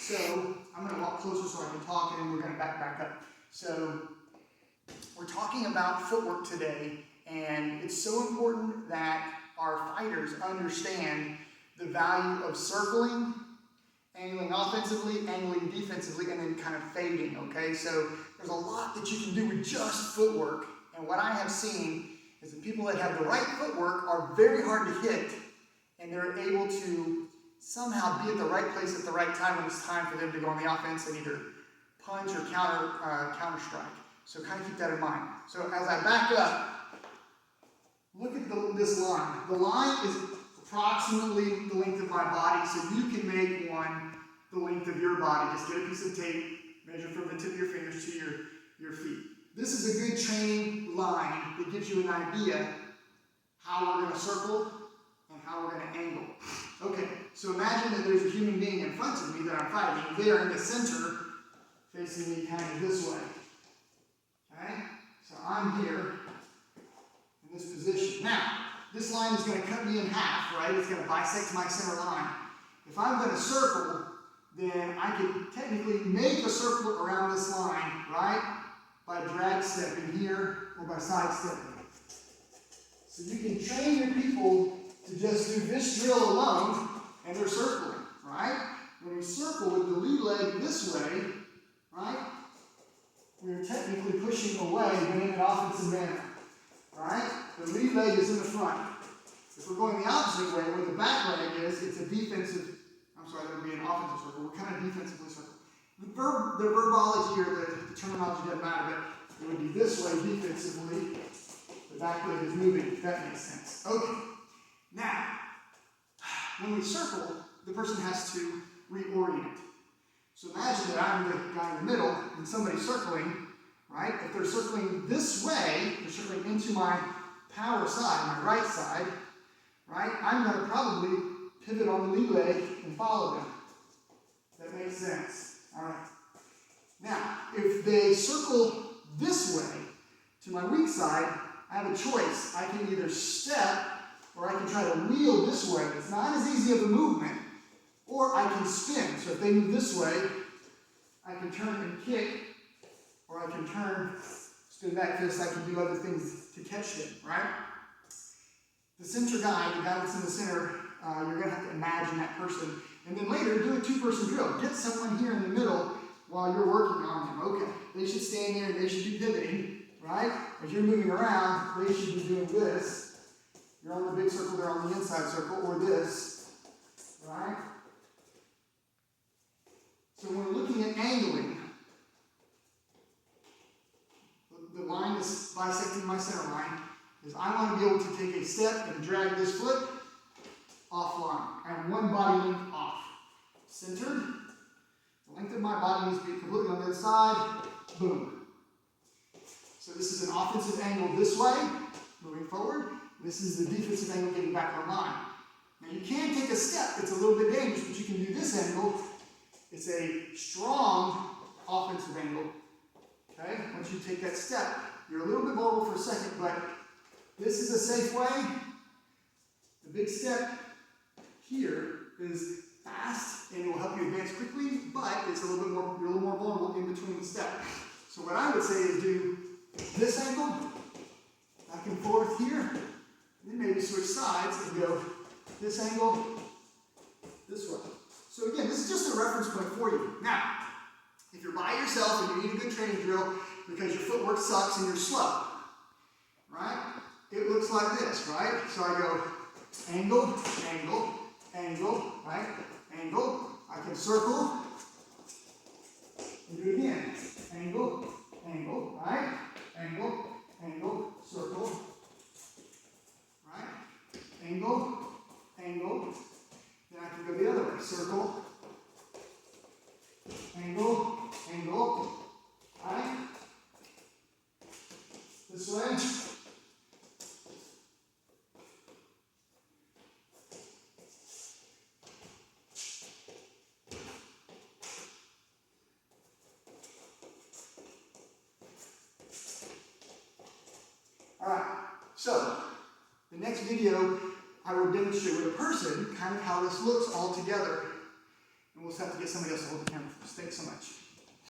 So I'm going to walk closer so I can talk, and then we're going to back up. So we're talking about footwork today, and it's so important that our fighters understand the value of circling, angling offensively, angling defensively, and then kind of fading, okay? So there's a lot that you can do with just footwork, and what I have seen is that people that have the right footwork are very hard to hit, and they're able to somehow be at the right place at the right time when it's time for them to go on the offense and either punch or counter strike. So kind of keep that in mind. So as I back up, look at this line. The line is approximately the length of my body, so you can make one the length of your body. Just get a piece of tape, measure from the tip of your fingers to your feet. This is a good training line that gives you an idea how we're going to circle and how we're going to angle. Okay, so imagine that there's a human being in front of me that I'm fighting. They are in the center, facing me kind of this way. Okay, so I'm here in this position. Now, this line is going to cut me in half, right? It's going to bisect my center line. If I'm going to circle, then I can technically make a circle around this line, right? By drag stepping here or by side stepping. So you can train your people to just do this drill alone, and they're circling, right? When we circle with the lead leg this way, right? We're technically pushing away, but in an offensive manner, right? The lead leg is in the front. If we're going the opposite way, where the back leg is, it's a defensive, that would be an offensive circle. We're kind of defensively circling. The verbology or the terminology doesn't matter, but it would be this way defensively. The back leg is moving, if that makes sense. Okay. Now, when we circle, the person has to reorient. So imagine that I'm the guy in the middle and somebody's circling, right? If they're circling this way, they're circling into my power side, my right side, right? I'm going to probably pivot on the lead leg and follow them. That makes sense. All right. Now, if they circle this way to my weak side, I have a choice. I can either step or I can try to wheel this way. It's not as easy of a movement. Or I can spin. So if they move this way, I can turn and kick, or I can turn, spin back fist. I can do other things to catch them, right? The center guy, the guy that's in the center, you're going to have to imagine that person. And then later, do a two-person drill. Get someone here in the middle while you're working on them. Okay, they should stand there and they should be pivoting, right? As you're moving around, they should be doing this. You're on the big circle, they're on the inside circle, or this, right? So when we're looking at angling, the line is bisecting my center line, is I want to be able to take a step and drag this foot offline. I have one body length off. Centered. The length of my body needs to be completely on the other side. Boom. So this is an offensive angle this way, moving forward. This is the defensive angle getting back online. Now you can take a step. It's a little bit dangerous, but you can do this angle. It's a strong offensive angle. Okay? Once you take that step, you're a little bit vulnerable for a second, but this is a safe way. The big step here is fast and it will help you advance quickly, but it's a little bit more, you're a little more vulnerable in between the steps. So what I would say is do this angle, back and forth here, and then maybe switch sides and go this angle, this way. So again, this is just a reference point for you. Now, if you're by yourself and you need a good training drill because your footwork sucks and you're slow, right? It looks like this, right? So I go angle, angle, angle, right? Angle. I can circle and do it again. Angle, angle, right? Angle, angle, circle, right? Angle, angle. Then I can go the other way. Circle, angle, angle, right? This way. Alright, so the next video I will demonstrate with a person kind of how this looks all together. And we'll just have to get somebody else to hold the camera for us. Thank you.